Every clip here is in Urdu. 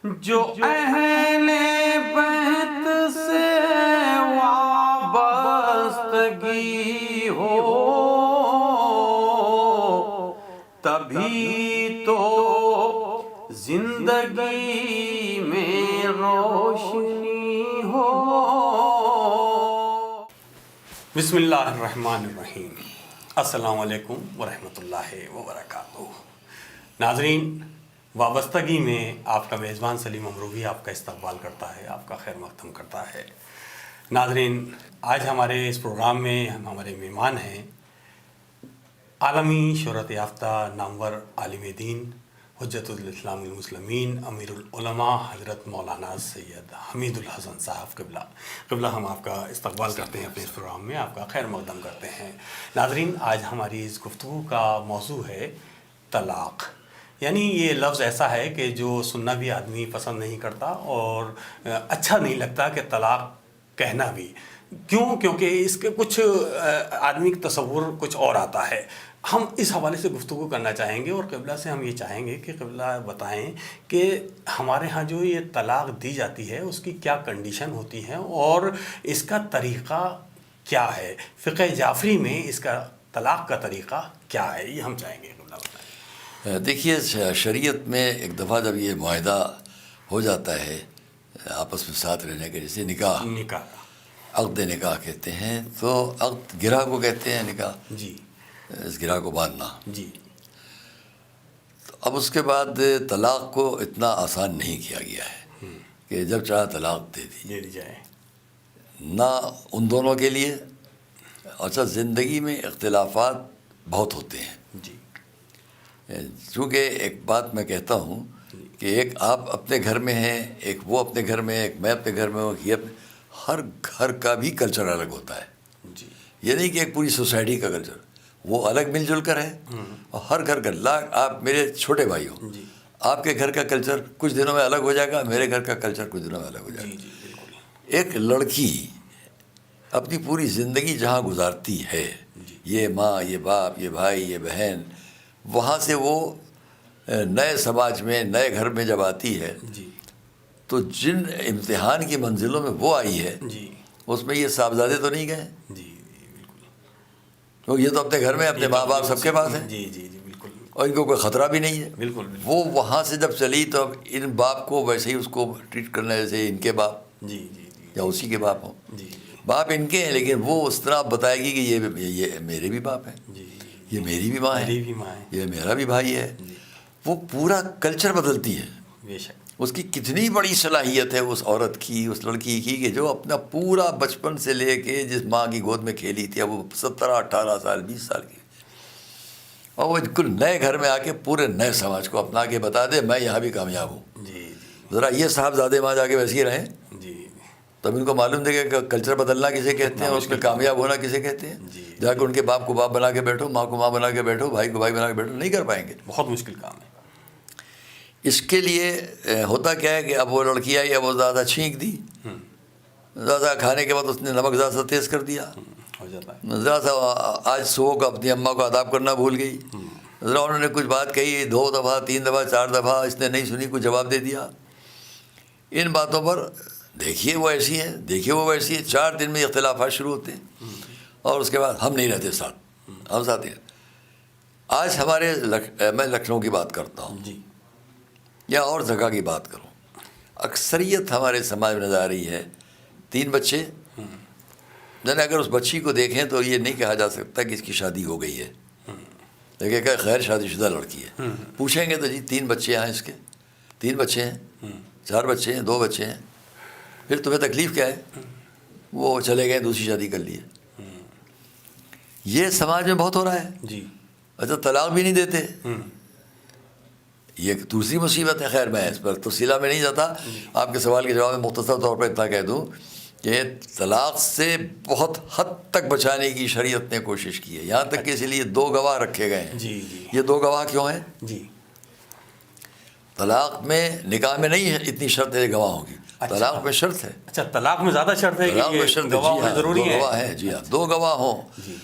جو اہل بیت سے وابستگی ہو تبھی تو زندگی میں روشنی ہو۔ بسم اللہ الرحمن الرحیم۔ السلام علیکم ورحمۃ اللہ وبرکاتہ۔ ناظرین، وابستگی میں آپ کا میزبان سلیم امروہی آپ کا استقبال کرتا ہے، آپ کا خیر مقدم کرتا ہے۔ ناظرین، آج ہمارے اس پروگرام میں ہمارے مہمان ہیں عالمی شہرت یافتہ نامور عالم دین، حجت الاسلام المسلمین، امیر العلماء حضرت مولانا سید حمید الحسن صاحب قبلہ ہم آپ کا استقبال کرتے ہیں اپنے اس پروگرام میں، آپ کا خیر مقدم کرتے ہیں۔ ناظرین، آج ہماری اس گفتگو کا موضوع ہے طلاق۔ یعنی یہ لفظ ایسا ہے کہ جو سننا بھی آدمی پسند نہیں کرتا اور اچھا نہیں لگتا کہ طلاق کہنا بھی۔ کیونکہ اس کے کچھ آدمی کا تصور کچھ اور آتا ہے۔ ہم اس حوالے سے گفتگو کرنا چاہیں گے اور قبلہ سے ہم یہ چاہیں گے کہ قبلہ بتائیں کہ ہمارے ہاں جو یہ طلاق دی جاتی ہے اس کی کیا کنڈیشن ہوتی ہیں اور اس کا طریقہ کیا ہے، فقہ جعفری میں اس کا طلاق کا طریقہ کیا ہے، یہ ہم چاہیں گے قبلہ بتائیں۔ دیکھیے، شریعت میں ایک دفعہ جب یہ معاہدہ ہو جاتا ہے آپس میں ساتھ رہنے کے، جیسے نکاح عقد نکاح کہتے ہیں، تو عقد گرہ کو کہتے ہیں نکاح، جی، اس گرہ کو باندھنا۔ جی، تو اب اس کے بعد طلاق کو اتنا آسان نہیں کیا گیا ہے کہ جب چاہا طلاق دے دی جائے، نہ ان دونوں کے لیے۔ اچھا، زندگی میں اختلافات بہت ہوتے ہیں، جی، چونکہ ایک بات میں کہتا ہوں کہ ایک آپ اپنے گھر میں ہیں، ایک وہ اپنے گھر میں، ایک میں اپنے گھر میں ہوں، یہ ہر گھر کا بھی کلچر الگ ہوتا ہے۔ جی، یہ نہیں کہ ایک پوری سوسائٹی کا کلچر وہ الگ مل جل کر ہے، اور ہر گھر کا آپ میرے چھوٹے بھائی ہو، جی، آپ کے گھر کا کلچر کچھ دنوں میں الگ ہو جائے گا، میرے گھر کا کلچر کچھ دنوں میں الگ ہو جائے گا۔ جی، بالکل۔ ایک لڑکی اپنی پوری زندگی جہاں گزارتی ہے، یہ ماں، یہ باپ، یہ بھائی، یہ بہن، وہاں سے وہ نئے سماج میں، نئے گھر میں جب آتی ہے، جی، تو جن امتحان کی منزلوں میں وہ آئی ہے، جی، اس میں یہ صاحبزادے تو نہیں گئے، جی، بالکل۔ تو یہ تو اپنے گھر میں اپنے ماں باپ سب کے پاس ہیں، جی، جی، جی، بالکل، اور ان کو کوئی خطرہ بھی نہیں ہے۔ بالکل، وہ وہاں سے جب چلی تو اب ان باپ کو ویسے ہی اس کو ٹریٹ کرنا جیسے ان کے باپ جی، جی، جی، یا اسی کے باپ ہوں۔ جی، باپ ان کے ہیں، لیکن وہ اس طرح بتائے گی کہ یہ میرے بھی باپ ہیں، جی، یہ میری بھی ماں ہے، میری بھی ماں ہے، یہ میرا بھی بھائی ہے۔ جی، وہ پورا کلچر بدلتی ہے۔ بے شک، اس کی کتنی بڑی صلاحیت ہے اس عورت کی، اس لڑکی کی، کہ جو اپنا پورا بچپن سے لے کے جس ماں کی گود میں کھیلی تھی، اب وہ 17 18 سال 20 سال کی، اور وہ بالکل نئے گھر میں آ کے پورے نئے سماج کو اپنا کے بتا دے میں یہاں بھی کامیاب ہوں۔ جی، جی، ذرا یہ صاحبزادے وہاں جا کے ویسے ہی رہیں، جی، تب ان کو معلوم دے کہ کلچر بدلنا کسے کہتے ہیں، اس میں کامیاب ہونا کسے کہتے ہیں۔ جی، جا کے ان کے باپ کو باپ بنا کے بیٹھو، ماں کو ماں بنا کے بیٹھو، بھائی کو بھائی بنا کے بیٹھو، نہیں کر پائیں گے۔ بہت مشکل کام ہے۔ اس کے لیے ہوتا کیا ہے کہ اب وہ لڑکی آئی، اب وہ زیادہ چھینک دی، زیادہ کھانے کے بعد اس نے نمک زیادہ سا تیز کر دیا، ہو جاتا ہے، ذرا سا آج صبح کو اپنی اماں کو آداب کرنا بھول گئی، ذرا انہوں نے کچھ بات کہی 2 دفعہ 3 دفعہ 4 دفعہ، اس نے نہیں سنی، کچھ جواب دے دیا۔ ان باتوں پر دیکھیے وہ ایسی ہے، دیکھیے وہ ویسی ہے، 4 دن میں اختلافات شروع ہوتے ہیں، اور اس کے بعد ہم نہیں رہتے ساتھ، ہم ساتھ ہیں۔ آج ہمارے میں لکھنؤ کی بات کرتا ہوں جی، یا اور جگہ کی بات کروں، اکثریت ہمارے سماج میں نظر آ رہی ہے 3 بچے، یعنی اگر اس بچی کو دیکھیں تو یہ نہیں کہا جا سکتا کہ اس کی شادی ہو گئی ہے، لیکن کہ خیر شادی شدہ لڑکی ہے۔ پوچھیں گے تو جی 3 بچے ہیں اس کے، 3 بچے ہیں، 4 بچے ہیں، 2 بچے ہیں، پھر تمہیں تکلیف کیا ہے؟ وہ چلے گئے، دوسری شادی کر لی ہے۔ یہ سماج میں بہت ہو رہا ہے۔ جی، اچھا، طلاق بھی نہیں دیتے، یہ دوسری مصیبت ہے۔ خیر میں اس پر تفصیلہ میں نہیں جاتا، آپ کے سوال کے جواب میں مختصر طور پر اتنا کہہ دوں کہ طلاق سے بہت حد تک بچانے کی شریعت نے کوشش کی ہے، یہاں تک کہ اس لیے 2 گواہ رکھے گئے ہیں۔ جی، جی، یہ 2 گواہ کیوں ہیں؟ جی، طلاق میں، نکاح میں نہیں ہے اتنی شرط ہے گواہوں کی، طلاق میں شرط ہے، اچھا، طلاق میں زیادہ شرط ہے طلاق میں کہ شرط ہے، گواہ جی ہونے ہاں، ضروری 2 ہے؟ گواہ ہیں، جی ہاں، 2 گواہ ہوں، جی،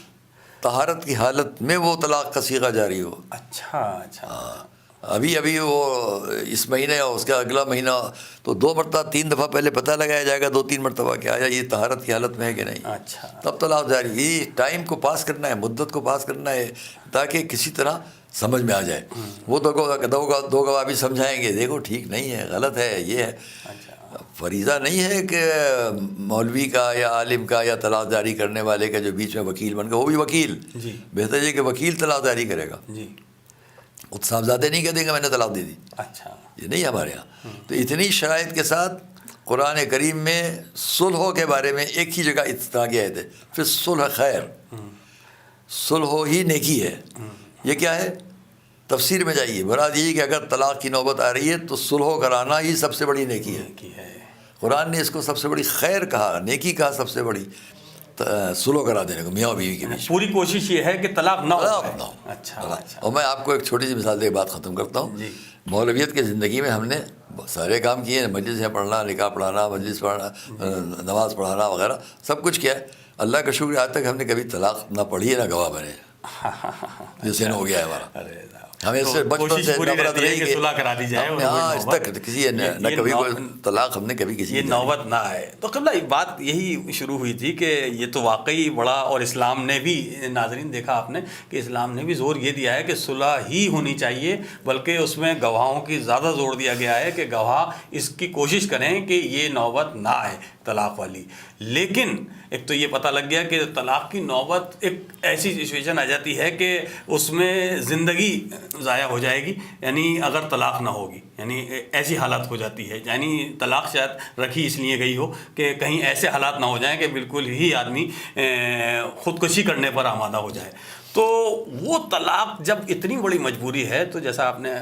طہارت کی حالت میں وہ طلاق کا صیغہ جاری ہو، اچھا، اچھا، ابھی وہ اس مہینے اور اس کا اگلا مہینہ تو 2 مرتبہ 3 دفعہ پہلے پتہ لگایا جائے گا 2-3 مرتبہ کہ آیا یہ طہارت کی حالت میں ہے کہ نہیں. اچھا. تب طلاق جاری. یہ ٹائم کو پاس کرنا ہے, مدت کو پاس کرنا ہے تاکہ کسی طرح سمجھ میں آ جائے. وہ دو گواہ بھی سمجھائیں گے دیکھو ٹھیک نہیں ہے, غلط ہے, یہ ہے. فریضہ نہیں ہے کہ مولوی کا یا عالم کا یا طلاق جاری کرنے والے کا جو بیچ میں وکیل بن گیا وہ بھی وکیل. جی. بہتر یہ کہ وکیل طلاق جاری کرے گا. جی. وہ صاحبزادے نہیں کہہ دیں گے میں نے طلاق دے دی. اچھا. یہ نہیں ہمارے یہاں. تو اتنی شرائط کے ساتھ قرآن کریم میں صلح کے بارے میں ایک ہی جگہ اتفاق آئے تھے. پھر صلح خیر, صلح ہی نیکی ہے. یہ کیا ہے؟ تفسیر میں جائیے, مراد یہی کہ اگر طلاق کی نوبت آ رہی ہے تو صلح کرانا ہی سب سے بڑی نیکی ہے. قرآن نے اس کو سب سے بڑی خیر کہا, نیکی کہا سب سے بڑی, صلح کرا دینے کو میاں بیوی کے بیچ. پوری کوشش یہ ہے کہ طلاق نہ ہو. اچھا. اور میں آپ کو ایک چھوٹی سی مثال دے کے بات ختم کرتا ہوں. مولویت کی زندگی میں ہم نے سارے کام کیے ہیں, مجلسیں پڑھنا, نکاح پڑھانا, مجلس پڑھنا, نماز پڑھانا وغیرہ سب کچھ کیا ہے. اللہ کا شکر آج تک ہم نے کبھی طلاق نہ پڑھی ہے نہ گواہ بنے, جسے ہو گیا ہے ہمارا. ہمیں اس سے بچپن سے نفرت رہی کہ صلح کرا دی جائے. ہاں اس تک کسی نہ کبھی کوئی طلاق ہم نے کبھی کسی یہ نوبت نہ آئے. تو قبلہ ایک بات یہی شروع ہوئی تھی کہ یہ تو واقعی بڑا, اور اسلام نے بھی, ناظرین دیکھا آپ نے کہ اسلام نے بھی زور یہ دیا ہے کہ صلح ہی ہونی چاہیے, بلکہ اس میں گواہوں کی زیادہ زور دیا گیا ہے کہ گواہ اس کی کوشش کریں کہ یہ نوبت نہ آئے طلاق والی. لیکن ایک تو یہ پتہ لگ گیا کہ طلاق کی نوبت ایک ایسی سچویشن آ جاتی ہے کہ اس میں زندگی ضائع ہو جائے گی, یعنی اگر طلاق نہ ہوگی, یعنی ایسی حالت ہو جاتی ہے. یعنی طلاق شاید رکھی اس لیے گئی ہو کہ کہیں ایسے حالات نہ ہو جائیں کہ بالکل ہی آدمی خودکشی کرنے پر آمادہ ہو جائے. تو وہ طلاق جب اتنی بڑی مجبوری ہے, تو جیسا آپ نے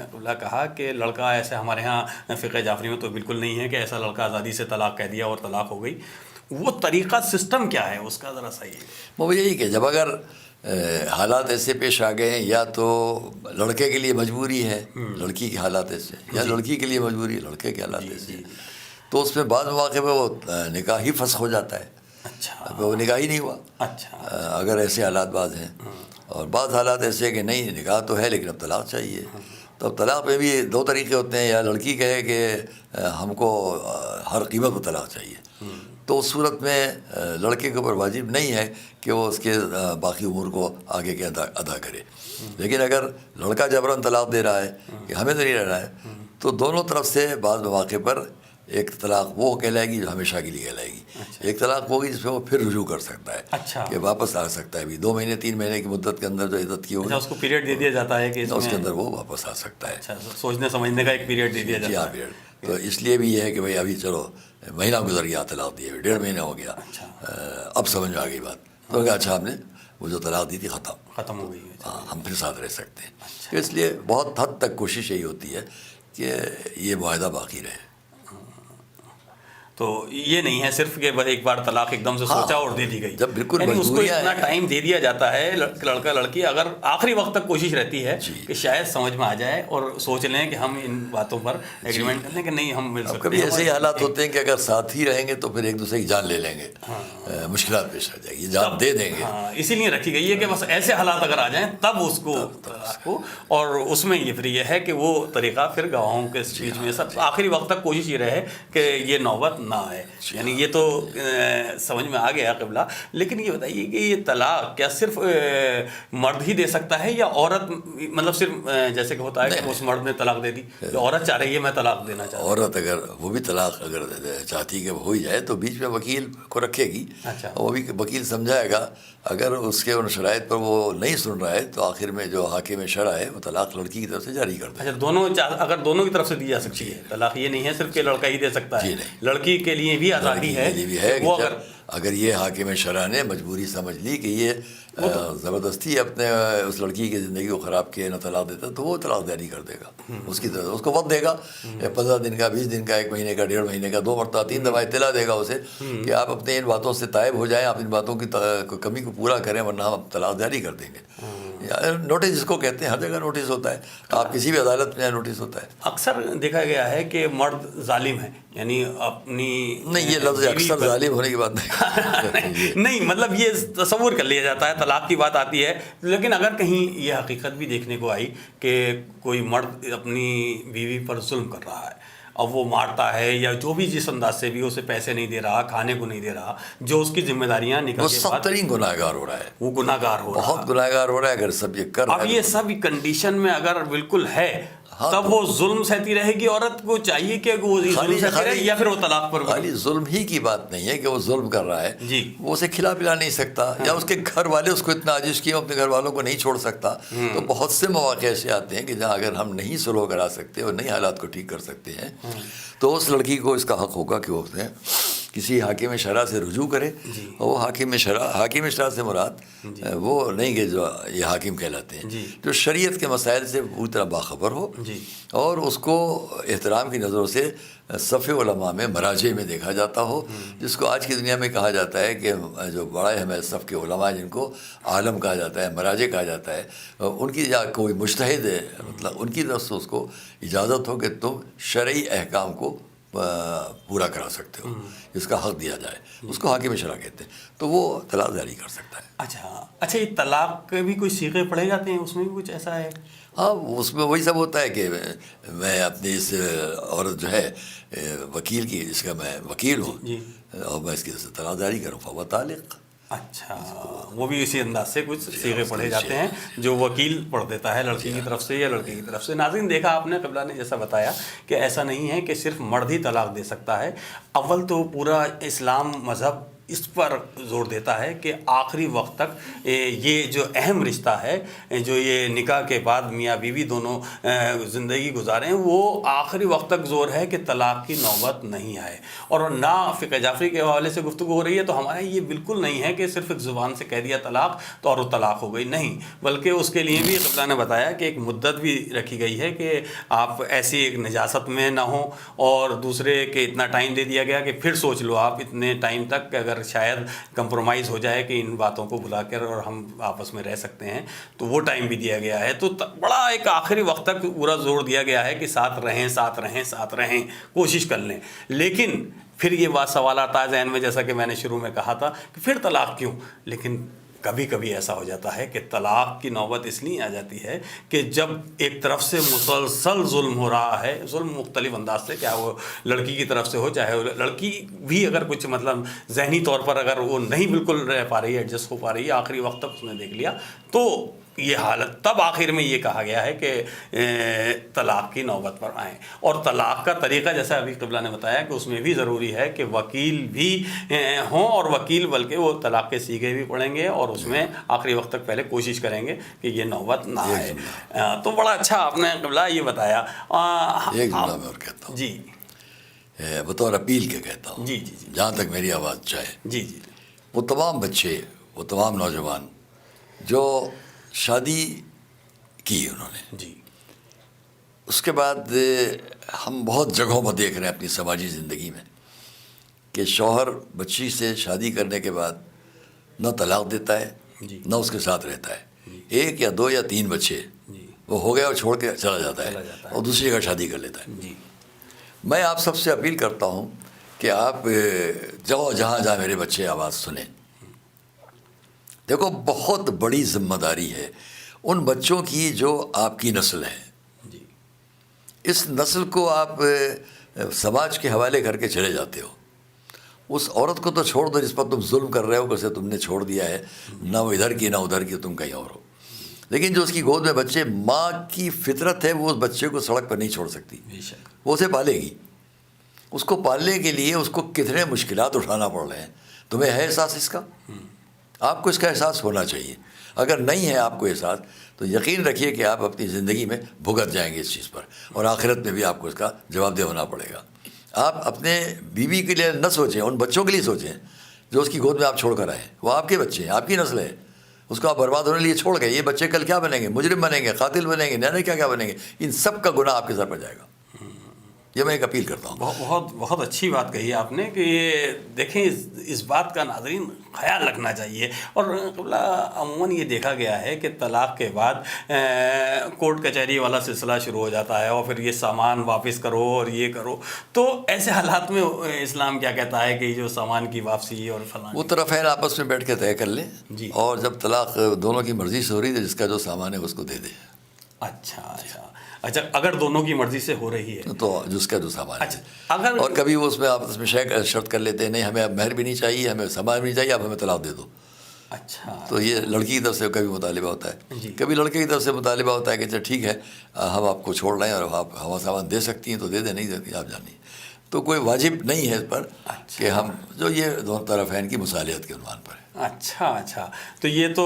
کہا کہ لڑکا ایسے, ہمارے ہاں فقہ جعفری میں تو بالکل نہیں ہے کہ ایسا لڑکا آزادی سے طلاق کہہ دیا اور طلاق ہو گئی. وہ طریقہ سسٹم کیا ہے اس کا, ذرا صحیح ہے. وہ یہی کہ جب اگر حالات ایسے پیش آ گئے ہیں, یا تو لڑکے کے لیے مجبوری ہے لڑکی کے حالات ایسے, یا لڑکی کے لیے مجبوری ہے لڑکے کے حالات ایسے, تو اس میں بعض مواقع پہ وہ نکاح ہی فسخ ہو جاتا ہے. اچھا. وہ نکاح ہی نہیں ہوا. اچھا. اگر ایسے حالات بعض ہیں, اور بعض حالات ایسے کہ نہیں نکاح تو ہے لیکن اب طلاق چاہیے. تو اب طلاق میں بھی 2 طریقے ہوتے ہیں, یا لڑکی کہے کہ ہم کو ہر قیمت پر طلاق چاہیے, تو اس صورت میں لڑکے کے اوپر واجب نہیں ہے کہ وہ اس کے باقی امور کو آگے کے ادا کرے. لیکن اگر لڑکا جبراً طلاق دے رہا ہے کہ ہمیں تو نہیں رہنا ہے, تو دونوں طرف سے بعض مواقع پر ایک طلاق وہ کہلائے گی جو ہمیشہ کے لیے کہلائے گی. ایک طلاق ہوگی جس پہ وہ پھر رجوع کر سکتا ہے. اچھا. کہ واپس آ سکتا ہے. بھی 2 مہینے 3 مہینے کی مدت کے اندر جو عدت کی ہوگی اس کو پیریڈ دے دیا جاتا ہے کہ اس کے اندر وہ واپس آ سکتا ہے. اچھا, سوچنے سمجھنے کا ایک پیریڈ دے دیا جاتا ہے. پیریڈ. تو اس لیے بھی یہ ہے کہ بھائی ابھی چلو مہینہ گزر گیا طلاق دیے, 1.5 مہینہ ہو گیا, اب سمجھ میں آ گئی بات, تو کہا اچھا ہم نے وہ جو طلاق دی تھی ختم ہو گئی, ہاں ہم پھر ساتھ رہ سکتے ہیں. تو اس لیے بہت حد تک کوشش یہی ہوتی ہے کہ یہ معاہدہ باقی رہے. تو یہ نہیں ہے صرف کہ ایک بار طلاق ایک دم سے سوچا اور دے دی گئی, جب بالکل یعنی اس کو اتنا ٹائم دے دیا جاتا ہے لڑکا لڑکی, اگر آخری وقت تک کوشش رہتی ہے کہ شاید سمجھ میں آ جائے اور سوچ لیں کہ ہم ان باتوں پر ایگریمنٹ کر لیں کہ نہیں ہم مل سکتے ہیں. کبھی ایسے ہی حالات ہوتے ہیں کہ اگر ساتھ ہی رہیں گے تو پھر ایک دوسرے کی جان لے لیں گے, مشکلات پیش آ جائے گی, جان دے دیں گے. اسی لیے رکھی گئی ہے کہ بس ایسے حالات اگر آ جائیں تب اس کو, اور اس میں یہ پھر یہ ہے کہ وہ طریقہ پھر گواہوں کے بیچ میں سب آخری وقت تک کوشش یہ رہے کہ یہ نوبت نہ آئے. یعنی یہ تو سمجھ میں آ گیا قبلہ. لیکن یہ بتائیے کہ یہ طلاق کیا صرف مرد ہی دے سکتا ہے یا عورت, مطلب صرف جیسے کہ ہوتا ہے کہ اس مرد نے طلاق دے دی, جو عورت چاہ رہی ہے میں طلاق دینا چاہتا ہوں, عورت اگر وہ بھی طلاق اگر چاہتی کہ ہو جائے تو بیچ میں وکیل کو رکھے گی. اچھا. وہ بھی وکیل سمجھائے گا. اگر اس کے ان شرائط پر وہ نہیں سن رہا ہے تو آخر میں جو حاکم شرع ہے وہ طلاق لڑکی کی طرف سے جاری کر دے. اچھا, دونوں اگر دونوں کی طرف سے دی جا سکتی ہے طلاق, یہ نہیں ہے صرف کہ لڑکا ہی دے سکتا ہے, لڑکی کے لیے بھی آزادی ہے. وہ اگر یہ حاکم شرع نے مجبوری سمجھ لی کہ یہ زبردستی اپنے اس لڑکی کی زندگی کو خراب کیے نہ طلاق دیتا, تو وہ طلاق جاری کر دے گا. اس کی طرف اس کو وقت دے گا, 15 دن کا, 20 دن کا, 1 مہینے کا, 1.5 مہینے کا, 2 مرتبہ 3 دفعہ اطلاع دے گا اسے کہ آپ اپنے ان باتوں سے تائب ہو جائیں, آپ ان باتوں کی کمی کو پورا کریں ورنہ ہم طلاق جاری کر دیں گے. نوٹس جس کو کہتے ہیں، ہر جگہ نوٹس ہوتا ہے، آپ کسی بھی عدالت میں نوٹس ہوتا ہے. اکثر دیکھا گیا ہے کہ مرد ظالم ہے، یعنی اپنی نہیں، یہ لفظ اکثر ظالم ہونے کی بات نہیں. نہیں، مطلب یہ تصور کر لیا جاتا ہے، طلاق کی بات آتی ہے، لیکن اگر کہیں یہ حقیقت بھی دیکھنے کو آئی کہ کوئی مرد اپنی بیوی پر ظلم کر رہا ہے، اب وہ مارتا ہے یا جو بھی جس انداز سے بھی اسے پیسے نہیں دے رہا، کھانے کو نہیں دے رہا، جو اس کی ذمہ داریاں وہ نکل کے سخت بعد، ترین گناہ گار ہو رہا ہے، وہ گناہ گار ہو رہا ہے. بہت گناہ گار ہو رہا ہے. اگر سب یہ کر رہا اب ہے یہ سب کنڈیشن میں اگر بالکل ہے ہاں تب وہ ظلم سہتی رہے گی. عورت کو چاہیے کہ وہ ظلم سہتی رہے یا پھر وہ طلاق پر خالی ظلم ہی کی بات نہیں ہے کہ وہ ظلم کر رہا ہے، جی، وہ اسے کھلا پلا نہیں سکتا، یا اس کے گھر والے اس کو اتنا عاجز کیے اپنے گھر والوں کو نہیں چھوڑ سکتا. تو بہت سے مواقع ایسے آتے ہیں کہ جہاں اگر ہم نہیں سلو کرا سکتے اور نہیں حالات کو ٹھیک کر سکتے ہیں تو اس لڑکی کو اس کا حق ہوگا کہ وہ کسی حاکم شرع سے رجوع کرے. اور وہ حاکم شرع سے مراد وہ نہیں کہ جو یہ حاکم کہلاتے ہیں، جو شریعت کے مسائل سے پوری طرح باخبر ہو اور اس کو احترام کی نظروں سے صف علماء میں مراجع میں دیکھا جاتا ہو، جس کو آج کی دنیا میں کہا جاتا ہے کہ جو بڑا ہمیں صف کے علماء جن کو عالم کہا جاتا ہے، مراجع کہا جاتا ہے، ان کی یا کوئی مجتہد ہے، مطلب ان کی طرف سے اس کو اجازت ہو کہ تم شرعی احکام کو پورا کرا سکتے ہو، جس کا حق دیا جائے، اس کو حاکم شرع کہتے ہیں. تو وہ طلاق جاری کر سکتا ہے. اچھا، یہ طلاق کے بھی کوئی صیغے پڑھے جاتے ہیں، اس میں بھی کچھ ایسا ہے؟ ہاں، اس میں وہی سب ہوتا ہے کہ میں اپنی اس عورت جو ہے وکیل کی، جس کا میں وکیل ہوں، اور میں اس کی طلاق جاری کروں، فہو طالق. اچھا، وہ بھی اسی انداز سے کچھ صیغے پڑھے جاتے ہیں جو وکیل پڑھ دیتا ہے لڑکی کی طرف سے یا لڑکی کی طرف سے. ناظرین، دیکھا آپ نے، قبلہ نے جیسا بتایا کہ ایسا نہیں ہے کہ صرف مرد ہی طلاق دے سکتا ہے. اول تو پورا اسلام مذہب اس پر زور دیتا ہے کہ آخری وقت تک یہ جو اہم رشتہ ہے، جو یہ نکاح کے بعد میاں بیوی دونوں زندگی گزاریں، وہ آخری وقت تک زور ہے کہ طلاق کی نوبت نہیں آئے. اور نہ فقہ جعفری کے حوالے سے گفتگو ہو رہی ہے تو ہمارا یہ بالکل نہیں ہے کہ صرف ایک زبان سے کہہ دیا طلاق تو اور وہ طلاق ہو گئی، نہیں، بلکہ اس کے لیے بھی قبلہ نے بتایا کہ ایک مدت بھی رکھی گئی ہے کہ آپ ایسی ایک نجاست میں نہ ہوں، اور دوسرے کہ اتنا ٹائم دے دیا گیا کہ پھر سوچ لو آپ اتنے ٹائم تک اگر شاید کمپرومائز ہو جائے کہ ان باتوں کو بلا کر اور ہم آپس میں رہ سکتے ہیں، تو وہ ٹائم بھی دیا گیا ہے. تو بڑا ایک آخری وقت تک پورا زور دیا گیا ہے کہ ساتھ رہیں، کوشش کر لیں. لیکن پھر یہ بات سوال آتا ہے ذہن میں، جیسا کہ میں نے شروع میں کہا تھا کہ پھر طلاق کیوں؟ لیکن کبھی کبھی ایسا ہو جاتا ہے کہ طلاق کی نوبت اس لیے آ جاتی ہے کہ جب ایک طرف سے مسلسل ظلم ہو رہا ہے، ظلم مختلف انداز سے، چاہے وہ لڑکی کی طرف سے ہو، چاہے وہ لڑکی بھی اگر کچھ مطلب ذہنی طور پر اگر وہ نہیں بالکل رہ پا رہی ہے، ایڈجسٹ ہو پا رہی ہے، آخری وقت تک اس نے دیکھ لیا، تو یہ حالت تب آخر میں یہ کہا گیا ہے کہ طلاق کی نوبت پر آئیں. اور طلاق کا طریقہ جیسا ابھی قبلہ نے بتایا کہ اس میں بھی ضروری ہے کہ وکیل بھی ہوں، اور وکیل بلکہ وہ طلاق کے صیغے بھی پڑھیں گے اور اس میں آخری وقت تک پہلے کوشش کریں گے کہ یہ نوبت نہ آئے. تو بڑا اچھا آپ نے قبلہ یہ بتایا. ایک جملہ میں اور کہتا ہوں، جی، بطور اپیل کے کہتا ہوں، جی، جہاں تک میری آواز جائے، جی، وہ تمام بچے، وہ تمام نوجوان جو شادی کی انہوں نے، جی، اس کے بعد ہم بہت جگہوں پر دیکھ رہے ہیں اپنی سماجی زندگی میں کہ شوہر بچی سے شادی کرنے کے بعد نہ طلاق دیتا ہے، نہ اس کے ساتھ رہتا ہے. ایک یا دو یا تین بچے وہ ہو گئے اور چھوڑ کے چلا جاتا ہے اور دوسری جگہ شادی کر لیتا ہے. میں آپ سب سے اپیل کرتا ہوں کہ آپ جہاں میرے بچے آواز سنیں، دیکھو بہت بڑی ذمہ داری ہے ان بچوں کی جو آپ کی نسل ہے. اس نسل کو آپ سماج کے حوالے کر کے چلے جاتے ہو. اس عورت کو تو چھوڑ دو جس پر تم ظلم کر رہے ہو، کیسے تم نے چھوڑ دیا ہے، نہ وہ ادھر کی نہ ادھر کی، تم کہیں اور ہو. لیکن جو اس کی گود میں بچے، ماں کی فطرت ہے وہ اس بچے کو سڑک پر نہیں چھوڑ سکتی، وہ اسے پالے گی. اس کو پالنے کے لیے اس کو کتنے مشکلات اٹھانا پڑ رہے ہیں. تمہیں ہے احساس اس کا؟ آپ کو اس کا احساس ہونا چاہیے. اگر نہیں ہے آپ کو احساس تو یقین رکھیے کہ آپ اپنی زندگی میں بھگت جائیں گے اس چیز پر، اور آخرت میں بھی آپ کو اس کا جواب دہ ہونا پڑے گا. آپ اپنے بیوی کے لیے نہ سوچیں، ان بچوں کے لیے سوچیں جو اس کی گود میں آپ چھوڑ کر آئے. وہ آپ کے بچے ہیں، آپ کی نسل ہے. اس کو آپ برباد ہونے لیے چھوڑ گئے. یہ بچے کل کیا بنیں گے؟ مجرم بنیں گے، قاتل بنیں گے، نہ کیا بنیں گے. ان سب کا گناہ آپ کے سر پر جائے گا. یہ میں ایک اپیل کرتا ہوں. بہت بہت اچھی بات کہی آپ نے کہ یہ دیکھیں اس بات کا ناظرین خیال رکھنا چاہیے. اور قبلہ عموماً یہ دیکھا گیا ہے کہ طلاق کے بعد کورٹ کچہری والا سلسلہ شروع ہو جاتا ہے اور پھر یہ سامان واپس کرو اور یہ کرو. تو ایسے حالات میں اسلام کیا کہتا ہے کہ جو سامان کی واپسی اور فلاں وہ طرفین آپس میں بیٹھ کے طے کر لیں جی. اور جب طلاق دونوں کی مرضی سے ہو رہی ہے جس کا جو سامان ہے اس کو دے دیں. اچھا اگر دونوں کی مرضی سے ہو رہی ہے تو جس کا جو سامان ہے. اگر اور کبھی وہ اس میں آپس میں شرط کر لیتے ہیں نہیں ہمیں اب مہر بھی نہیں چاہیے, ہمیں سامان بھی نہیں چاہیے, اب ہمیں طلاق دے دو. اچھا تو یہ لڑکی کی طرف سے کبھی مطالبہ ہوتا ہے جی. کبھی لڑکے کی طرف سے مطالبہ ہوتا ہے کہ چل ٹھیک ہے ہم آپ کو چھوڑ رہے ہیں اور آپ ہوا سامان دے سکتی ہیں تو دے دیں, نہیں دیتی آپ جانیے. تو کوئی واجب نہیں ہے اس پر کہ ہم جو یہ دونوں طرفین کی مصالحت کے عنوان پر ہے. اچھا تو یہ تو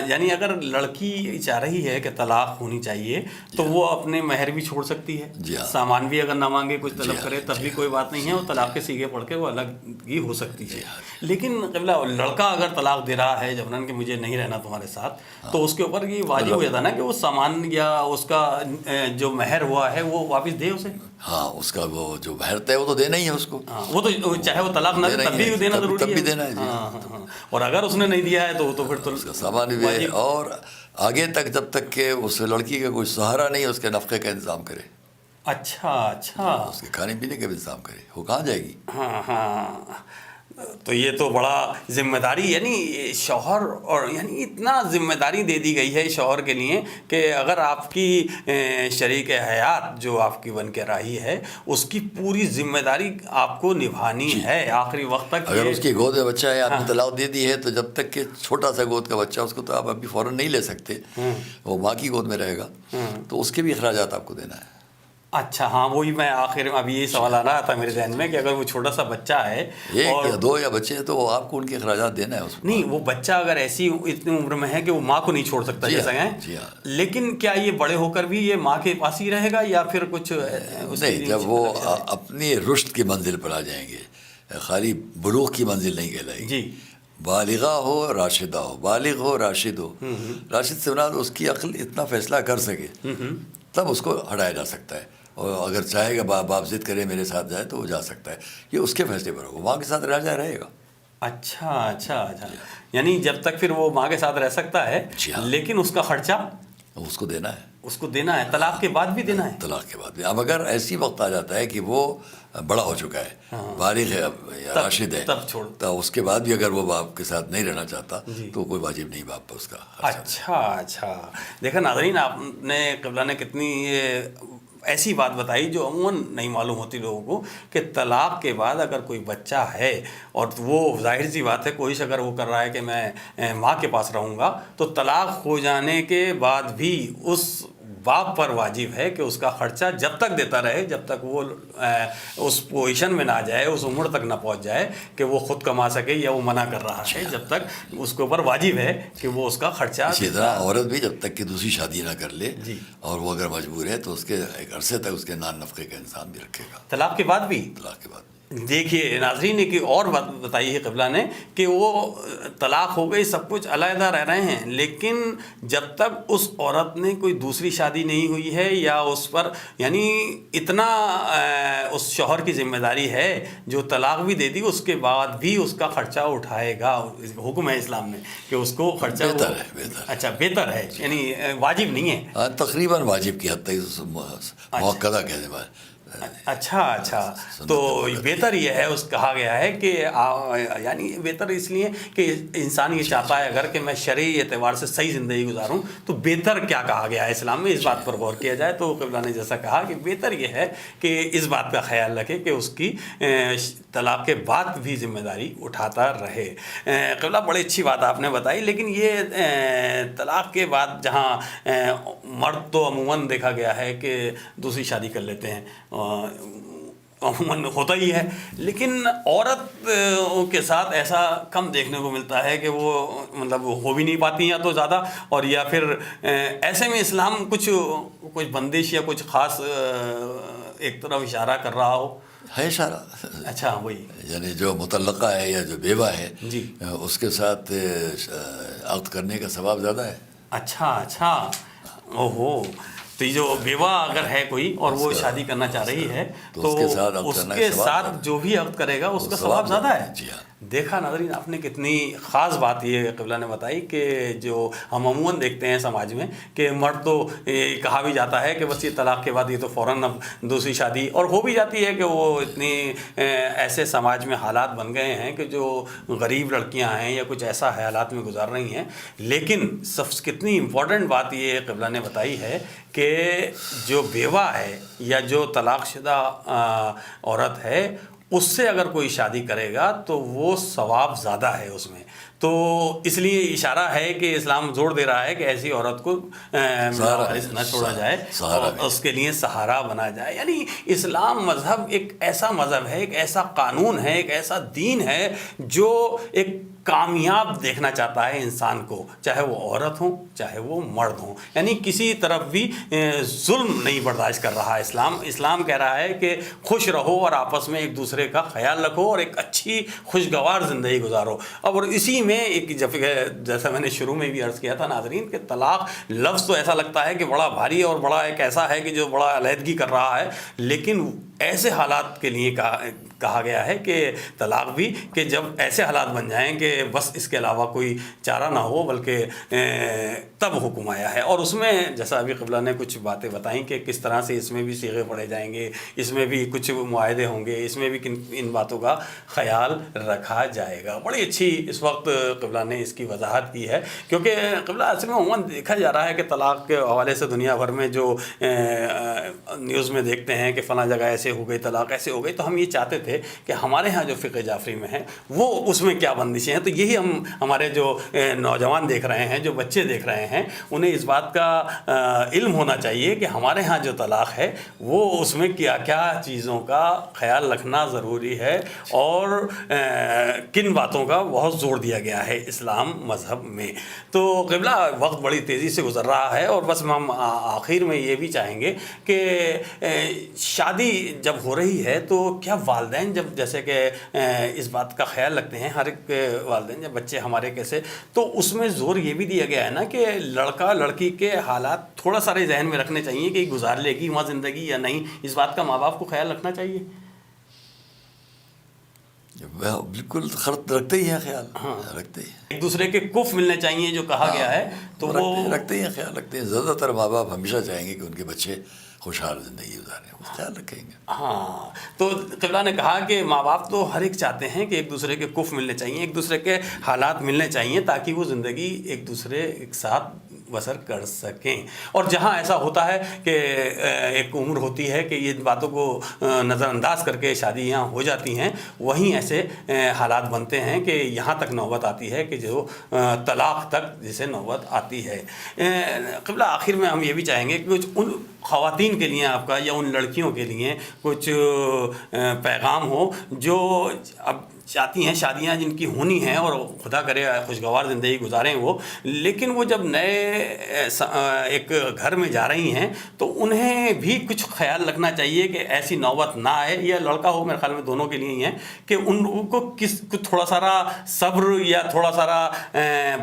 یعنی اگر لڑکی چاہ رہی ہے کہ طلاق ہونی چاہیے تو وہ اپنے مہر بھی چھوڑ سکتی ہے, جی ہاں. سامان بھی اگر نہ مانگے کچھ طلب ہاں, کرے تب جی بھی ہاں. کوئی بات نہیں ہے, اور طلاق کے سیگے پڑھ کے وہ الگ ہی ہو سکتی ہے. ہاں. لیکن قبلہ لڑکا اگر طلاق دے رہا ہے جبران کہ مجھے نہیں رہنا تمہارے ساتھ, تو اس کے اوپر یہ واجب ہو جاتا نا کہ وہ سامان یا اس کا جو مہر ہوا ہے وہ واپس دے اسے. ہاں اس کا وہ جو مہر ہے وہ تو دینا ہی ہے اس کو. وہ تو چاہے وہ طلاق نہ دے تب بھی دینا ضروری ہے. تب بھی دینا ہے. ہاں. اور اگر اس نے نہیں دیا ہے تو پھر تو اس کا سامان بھی ہے, اور آگے تک جب تک کہ اس لڑکی کا کوئی سہارا نہیں اس کے نفقے کا انتظام کرے. اچھا اس کے کھانے پینے کا بھی انتظام کرے. وہ کہاں جائے گی؟ ہاں. تو یہ تو بڑا ذمہ داری, یعنی شوہر اور یعنی اتنا ذمہ داری دے دی گئی ہے شوہر کے لیے کہ اگر آپ کی شریک حیات جو آپ کی بن کے راہی ہے اس کی پوری ذمہ داری آپ کو نبھانی ہے آخری وقت تک. اگر اس کی گود میں بچہ ہے, آپ نے طلاق دے دی ہے, تو جب تک کہ چھوٹا سا گود کا بچہ اس کو تو آپ ابھی فوراً نہیں لے سکتے, وہ ماں کی گود میں رہے گا, تو اس کے بھی اخراجات آپ کو دینا ہے. اچھا ہاں وہی میں آخر میں ابھی یہی سوال آ رہا تھا میرے ذہن میں کہ اگر وہ چھوٹا سا بچہ ہے ایک یا دو یا بچے ہیں تو وہ آپ کو ان کے اخراجات دینا ہے. اس نہیں وہ بچہ اگر ایسی اتنی عمر میں ہے کہ وہ ماں کو نہیں چھوڑ سکتا جیسا ہے, لیکن کیا یہ بڑے ہو کر بھی یہ ماں کے پاس ہی رہے گا یا پھر کچھ نہیں, جب وہ اپنی رشد کی منزل پر آ جائیں گے, خالی بلوغ کی منزل نہیں کہلائے گی جی, بالغہ ہو راشدہ ہو, بالغ ہو راشد ہو. راشد سے مراد اس کی عقل اتنا فیصلہ کر سکے تب اس کو ہٹایا جا سکتا ہے, اور اگر چاہے گا باپ ضد کرے میرے ساتھ جائے تو وہ جا سکتا ہے. یہ اس کے فیصلے پر ہوگا, ماں کے ساتھ رہے گا. اچھا یعنی جب تک پھر وہ ماں کے ساتھ رہ سکتا ہے, لیکن اس کا خرچہ اس کو دینا ہے. طلاق کے بعد بھی دینا ہے. طلاق کے بعد بھی. اب اگر ایسی وقت آ جاتا ہے کہ وہ بڑا ہو چکا ہے, بالغ ہے یا راشد ہے, تو اس کے بعد بھی اگر وہ باپ کے ساتھ نہیں رہنا چاہتا تو کوئی واجب نہیں باپ پر اس کا. اچھا دیکھا ناظرین, آپ نے قبلہ نے کتنی ایسی بات بتائی جو عموماً نہیں معلوم ہوتی لوگوں کو کہ طلاق کے بعد اگر کوئی بچہ ہے اور وہ ظاہر سی بات ہے کوئی اگر وہ کر رہا ہے کہ میں ماں کے پاس رہوں گا, تو طلاق ہو جانے کے بعد بھی اس باپ پر واجب ہے کہ اس کا خرچہ جب تک دیتا رہے جب تک وہ اس پوزیشن میں نہ آ جائے, اس عمر تک نہ پہنچ جائے کہ وہ خود کما سکے یا وہ منع کر رہا ہے, جب تک اس کے اوپر واجب ہے کہ وہ اس کا خرچہ. اسی طرح عورت بھی جب تک کہ دوسری شادی نہ کر لے اور وہ اگر مجبور ہے تو اس کے ایک عرصے تک اس کے نان نفقے کا انتظام بھی رکھے گا. طلاق کے بعد بھی دیکھیے ناظرین نے کہ اور بات بتائی ہے قبلہ نے کہ وہ طلاق ہو گئی, سب کچھ علیحدہ رہ رہے ہیں, لیکن جب تک اس عورت نے کوئی دوسری شادی نہیں ہوئی ہے یا اس پر یعنی اتنا اس شوہر کی ذمہ داری ہے جو طلاق بھی دے دی اس کے بعد بھی اس کا خرچہ اٹھائے گا. حکم ہے اسلام میں کہ اس کو خرچہ بہتر ہے. اچھا بہتر ہے, یعنی واجب نہیں ہے. تقریباً واجب کی حد تک موقع کہنے والے. اچھا تو بہتر یہ ہے اس کہا گیا ہے کہ یعنی بہتر اس لیے کہ انسان یہ چاہتا ہے اگر کہ میں شرعی اعتبار سے صحیح زندگی گزاروں تو بہتر کیا کہا گیا ہے اسلام میں, اس بات پر غور کیا جائے تو قبلہ نے جیسا کہا کہ بہتر یہ ہے کہ اس بات کا خیال رکھے کہ اس کی طلاق کے بعد بھی ذمہ داری اٹھاتا رہے. قبلہ بڑی اچھی بات آپ نے بتائی, لیکن یہ طلاق کے بعد جہاں مرد تو عموماً دیکھا گیا ہے کہ دوسری شادی کر لیتے ہیں, عموماً ہوتا ہی ہے, لیکن عورت کے ساتھ ایسا کم دیکھنے کو ملتا ہے کہ وہ مطلب ہو بھی نہیں پاتی یا تو زیادہ, اور یا پھر ایسے میں اسلام کچھ بندش یا کچھ خاص ایک طرف اشارہ کر رہا ہو. ہے اشارہ. اچھا وہی یعنی جو مطلقہ ہے یا جو بیوہ ہے جی اس کے ساتھ عقد کرنے کا ثواب زیادہ ہے. اچھا اوہو, تو یہ جو بیوہ اگر ہے کوئی اور وہ شادی کرنا چاہ رہی ہے تو اس کے ساتھ جو بھی عقد کرے گا اس کا ثواب زیادہ ہے. جی ہاں. دیکھا ناظرین آپ نے کتنی خاص بات یہ قبلہ نے بتائی کہ جو ہم عموماً دیکھتے ہیں سماج میں کہ مرد تو کہا بھی جاتا ہے کہ بس یہ طلاق کے بعد یہ تو فوراً اب دوسری شادی، اور ہو بھی جاتی ہے کہ وہ اتنی ایسے سماج میں حالات بن گئے ہیں کہ جو غریب لڑکیاں ہیں یا کچھ ایسا حالات میں گزار رہی ہیں. لیکن سب سے کتنی امپورٹنٹ بات یہ قبلہ نے بتائی ہے کہ جو بیوہ ہے یا جو طلاق شدہ عورت ہے اس سے اگر کوئی شادی کرے گا تو وہ ثواب زیادہ ہے اس میں. تو اس لیے اشارہ ہے کہ اسلام زور دے رہا ہے کہ ایسی عورت کو نہ چھوڑا جائے اور اس کے لیے سہارا بنا جائے. یعنی اسلام مذہب ایک ایسا مذہب ہے، ایک ایسا قانون ہے، ایک ایسا دین ہے جو ایک کامیاب دیکھنا چاہتا ہے انسان کو، چاہے وہ عورت ہوں چاہے وہ مرد ہوں. یعنی کسی طرف بھی ظلم نہیں برداشت کر رہا اسلام کہہ رہا ہے کہ خوش رہو اور آپس میں ایک دوسرے کا خیال رکھو اور ایک اچھی خوشگوار زندگی گزارو. اور اسی میں ایک جیسا میں نے شروع میں بھی عرض کیا تھا ناظرین کہ طلاق لفظ تو ایسا لگتا ہے کہ بڑا بھاری اور بڑا ایک ایسا ہے کہ جو بڑا علیحدگی کر رہا ہے، لیکن ایسے حالات کے لیے کہا گیا ہے کہ طلاق بھی کہ جب ایسے حالات بن جائیں کہ بس اس کے علاوہ کوئی چارہ نہ ہو، بلکہ تب حکم آیا ہے. اور اس میں جیسا ابھی قبلہ نے کچھ باتیں بتائیں کہ کس طرح سے اس میں بھی صیغے پڑھے جائیں گے، اس میں بھی کچھ معاہدے ہوں گے، اس میں بھی ان باتوں کا خیال رکھا جائے گا. بڑی اچھی اس وقت قبلہ نے اس کی وضاحت کی ہے، کیونکہ قبلہ اصل میں عموماً دیکھا جا رہا ہے کہ طلاق کے حوالے سے دنیا بھر میں جو نیوز میں دیکھتے ہیں کہ فلاں جگہ ایسے ہو گئی، طلاق ایسے ہو گئی، تو ہم یہ چاہتے تھے کہ ہمارے ہاں جو فقہ جعفری میں ہے وہ اس میں کیا بندشیں ہیں. تو یہی ہمارے جو نوجوان دیکھ رہے ہیں، جو بچے دیکھ رہے ہیں، انہیں اس بات کا علم ہونا چاہیے کہ ہمارے ہاں جو طلاق ہے وہ اس میں کیا کیا چیزوں کا خیال رکھنا ضروری ہے اور کن باتوں کا بہت زور دیا گیا ہے اسلام مذہب میں. تو قبلہ وقت بڑی تیزی سے گزر رہا ہے اور بس ہم آخر میں یہ بھی چاہیں گے کہ شادی جب ہو رہی ہے تو کیا والدین جب جیسے کہ اس بات کا خیال رکھتے ہیں، ہر ایک والدین جب بچے ہمارے کیسے، تو اس میں زور یہ بھی دیا گیا ہے نا کہ لڑکا لڑکی کے حالات تھوڑا سارے ذہن میں رکھنے چاہیے کہ گزار لے گی وہاں زندگی یا نہیں. اس بات کا ماں باپ کو خیال رکھنا چاہیے. بالکل خرط رکھتے ہی ہیں خیال. ہاں رکھتے ہی ہیں. ایک دوسرے کے کف ملنے چاہیے جو کہا گیا ہے تو وہ رکھتے ہی ہیں، خیال رکھتے ہیں. زیادہ تر ماں باپ ہمیشہ چاہیں گے کہ ان کے بچے خوشحال زندگی گزاریں، وہ خیال رکھیں گے. ہاں تو قبلہ نے کہا کہ ماں باپ تو ہر ایک چاہتے ہیں کہ ایک دوسرے کے کف ملنے چاہیے، ایک دوسرے کے حالات ملنے چاہیے تاکہ وہ زندگی ایک دوسرے ایک ساتھ بسر کر سکیں. اور جہاں ایسا ہوتا ہے کہ ایک عمر ہوتی ہے کہ یہ باتوں کو نظر انداز کر کے شادیاں ہو جاتی ہیں، وہیں ایسے حالات بنتے ہیں کہ یہاں تک نوبت آتی ہے کہ جو طلاق تک جسے نوبت آتی ہے. قبلہ آخر میں ہم یہ بھی چاہیں گے کہ کچھ ان خواتین کے لیے آپ کا یا ان لڑکیوں کے لیے کچھ پیغام ہو جو اب چاہتی ہیں شادیاں جن کی ہونی ہیں اور خدا کرے خوشگوار زندگی گزاریں وہ، لیکن وہ جب نئے ایک گھر میں جا رہی ہیں تو انہیں بھی کچھ خیال رکھنا چاہیے کہ ایسی نوبت نہ آئے، یا لڑکا ہو، میرے خیال میں دونوں کے لیے ہی ہیں، کہ ان کو تھوڑا سارا صبر یا تھوڑا سارا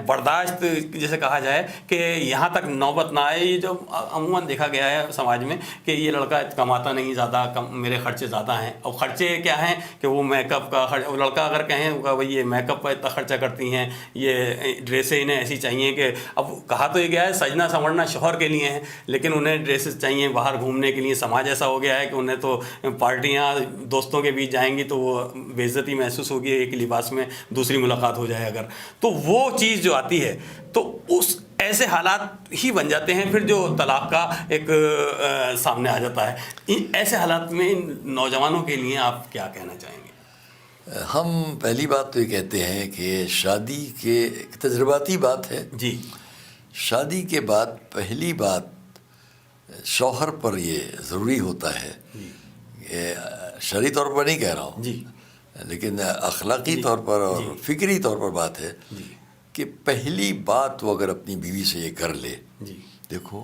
برداشت جیسے کہا جائے کہ یہاں تک نوبت نہ آئے. یہ جو عموماً دیکھا گیا ہے سماج میں کہ یہ لڑکا کماتا نہیں زیادہ، میرے خرچے زیادہ ہیں. اور خرچے کیا ہیں کہ وہ میک اپ کا لڑکا اگر کہیں بھائی یہ میک اپ پر اتنا خرچہ کرتی ہیں، یہ ڈریسیں انہیں ایسی چاہیے کہ اب کہا تو یہ گیا ہے سجنا سنورنا شوہر کے لیے ہیں، لیکن انہیں ڈریسز چاہیے باہر گھومنے کے لیے. سماج ایسا ہو گیا ہے کہ انہیں تو پارٹیاں دوستوں کے بیچ جائیں گی تو وہ بے عزتی محسوس ہوگی ایک لباس میں دوسری ملاقات ہو جائے اگر، تو وہ چیز جو آتی ہے تو اس ایسے حالات ہی بن جاتے ہیں پھر جو طلاق کا ایک سامنے آ جاتا ہے. ایسے حالات میں نوجوانوں کے لیے آپ کیا کہنا چاہیں گے؟ ہم پہلی بات تو یہ کہتے ہیں کہ شادی کے ایک تجرباتی بات ہے جی. شادی کے بعد پہلی بات شوہر پر یہ ضروری ہوتا ہے کہ شرعی طور پر نہیں کہہ رہا ہوں جی، لیکن اخلاقی طور پر اور فکری طور پر بات ہے کہ پہلی بات وہ اگر اپنی بیوی سے یہ کر لے، دیکھو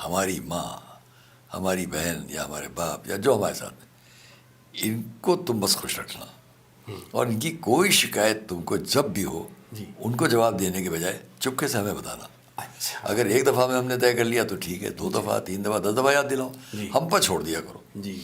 ہماری ماں، ہماری بہن یا ہمارے باپ یا جو ہمارے ساتھ ان کو تم بس خوش رکھنا، اور ان کی کوئی شکایت تم کو جب بھی ہو ان کو جواب دینے کے بجائے چپکے سے ہمیں بتانا. اچھا اگر ایک دفعہ میں ہم نے طے کر لیا تو ٹھیک ہے، 2 دفعہ 3 دفعہ 10 دفعہ یاد دلاؤ، جی ہم پر چھوڑ دیا کرو۔ جی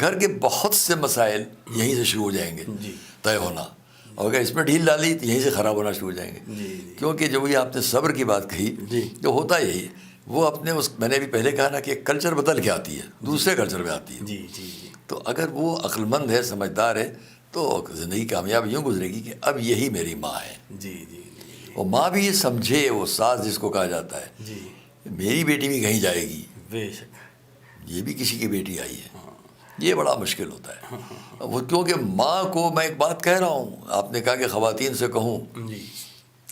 گھر کے بہت سے مسائل یہیں سے شروع ہو جائیں گے جی طے ہونا، اور اگر اس میں ڈھیل ڈالی تو یہیں سے خراب ہونا شروع ہو جائیں گے۔ جی کیونکہ جو یہ آپ نے صبر کی بات کہی، جی جو ہوتا یہی ہے، وہ اپنے میں نے بھی پہلے کہا نا کہ کلچر بدل کے آتی ہے، دوسرے کلچر میں آتی ہے۔ جی جی جی تو اگر وہ عقل مند ہے، سمجھدار ہے، تو زندگی کامیاب یوں گزرے گی کہ اب یہی میری ماں ہے۔ جی جی اور ماں بھی یہ سمجھے، وہ ساس جس کو کہا جاتا ہے، جی میری بیٹی بھی کہیں جائے گی، بے شک یہ بھی کسی کی بیٹی آئی ہے، یہ بڑا مشکل ہوتا ہے۔ وہ کیونکہ ماں کو میں ایک بات کہہ رہا ہوں، آپ نے کہا کہ خواتین سے کہوں، جی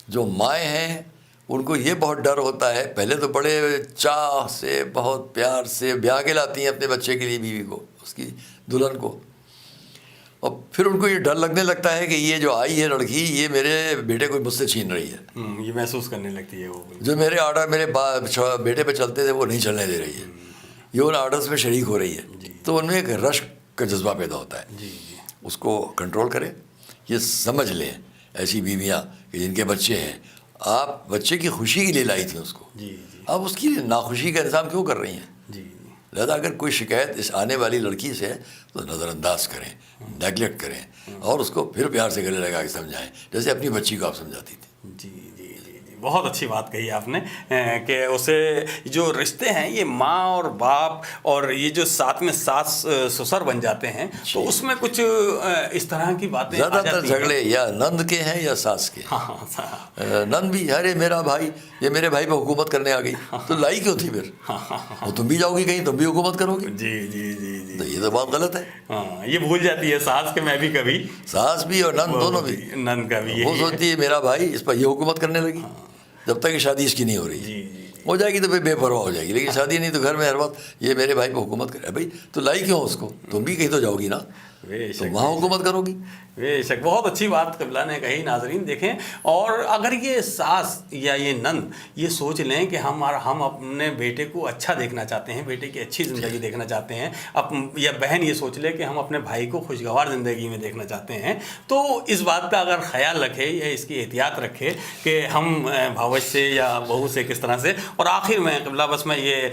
جو مائیں ہیں ان کو یہ بہت ڈر ہوتا ہے، پہلے تو بڑے چاہ سے بہت پیار سے بیاہ کے لاتی ہیں اپنے بچے کے لیے بیوی کو، اس کی دلہن کو، اور پھر ان کو یہ ڈر لگنے لگتا ہے کہ یہ جو آئی ہے لڑکی، یہ میرے بیٹے کو مجھ سے چھین رہی ہے، یہ محسوس کرنے لگتی ہے وہ جو میرے آرڈر میرے بیٹے پہ چلتے تھے وہ نہیں چلنے دے رہی ہے، یہ ان آرڈرس میں شریک ہو رہی ہے، تو ان میں ایک رشک کا جذبہ پیدا ہوتا ہے۔ جی جی اس کو کنٹرول کریں، یہ سمجھ لیں ایسی بیویاں کہ جن کے بچے ہیں، آپ بچے کی خوشی کے لیے لائی تھیں اس کو، جی جی آپ اس کی ناخوشی کا انتظام کیوں کر رہی ہیں؟ جی لہذا اگر کوئی شکایت اس آنے والی لڑکی سے ہے تو نظر انداز کریں، نیگلیکٹ کریں، اور اس کو پھر پیار سے گلے لگا کے سمجھائیں، جیسے اپنی بچی کو آپ سمجھاتی تھی۔ جی جی جی جی بہت اچھی بات کہی آپ نے کہ اسے جو رشتے ہیں یہ ماں اور باپ اور یہ جو ساتھ میں ساس سسر بن جاتے ہیں تو اس میں کچھ اس طرح کی باتیں آ زیادہ تر جاتی ہیں۔ جھگڑے یا نند کے ہیں یا ساس کے ہیں۔ ہاں ہاں نند بھی، ارے میرا بھائی، یہ میرے بھائی پہ حکومت کرنے آ گئی، تو لائی کیوں تھی پھر؟ وہ تم بھی جاؤ گی کہیں، تم بھی حکومت کرو گی، جی جی جی جی تو یہ تو بات غلط ہے۔ ہاں یہ بھول جاتی ہے ساس کے میں بھی کبھی، ساس بھی اور نند دونوں بھی، نند کا بھی وہ یہی ہے۔ سوچتی ہے میرا بھائی اس پر یہ حکومت کرنے لگی، جب تک کہ شادی اس کی نہیں ہو رہی ہے۔ جی جی ہو جائے گی تو پھر بے پرواہ ہو جائے گی، لیکن شادی نہیں تو گھر میں ہر وقت یہ میرے بھائی پہ حکومت کرے، بھائی تو لائی کیوں اس کو؟ تم بھی کہیں تو جاؤ گی نا، بے تو شک وہاں حکومت کرو گی۔ بے شک بہت اچھی بات قبلہ نے کہی۔ ناظرین دیکھیں، اور اگر یہ ساس یا یہ نند یہ سوچ لیں کہ ہم اپنے بیٹے کو اچھا دیکھنا چاہتے ہیں، بیٹے کی اچھی زندگی دیکھنا چاہتے ہیں، یا بہن یہ سوچ لے کہ ہم اپنے بھائی کو خوشگوار زندگی میں دیکھنا چاہتے ہیں، تو اس بات کا اگر خیال رکھے یا اس کی احتیاط رکھے کہ ہم بھاوش سے یا بہو سے کس طرح سے۔ اور آخر میں قبلہ بس میں یہ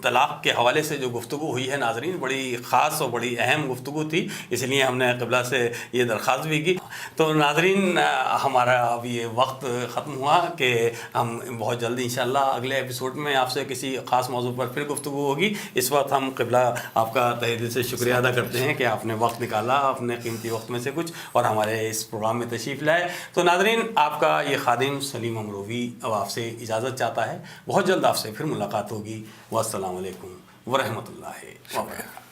طلاق کے حوالے سے جو گفتگو ہوئی ہے ناظرین، بڑی خاص اور بڑی اہم گفتگو تھی، اس لیے ہم نے قبلہ سے یہ درخواست بھی کی۔ تو ناظرین ہمارا اب یہ وقت ختم ہوا کہ ہم بہت جلدی انشاءاللہ اگلے ایپیسوڈ میں آپ سے کسی خاص موضوع پر پھر گفتگو ہوگی۔ اس وقت ہم قبلہ آپ کا تہہ دل سے شکریہ ادا کرتے ہیں کہ آپ نے وقت نکالا، اپنے قیمتی وقت میں سے کچھ، اور ہمارے اس پروگرام میں تشریف لائے۔ تو ناظرین آپ کا یہ خادم سلیم امروی اب آپ سے اجازت چاہتا ہے، بہت جلد آپ سے پھر ملاقات ہوگی۔ والسلام علیکم ورحمۃ اللہ وبرکاتہ۔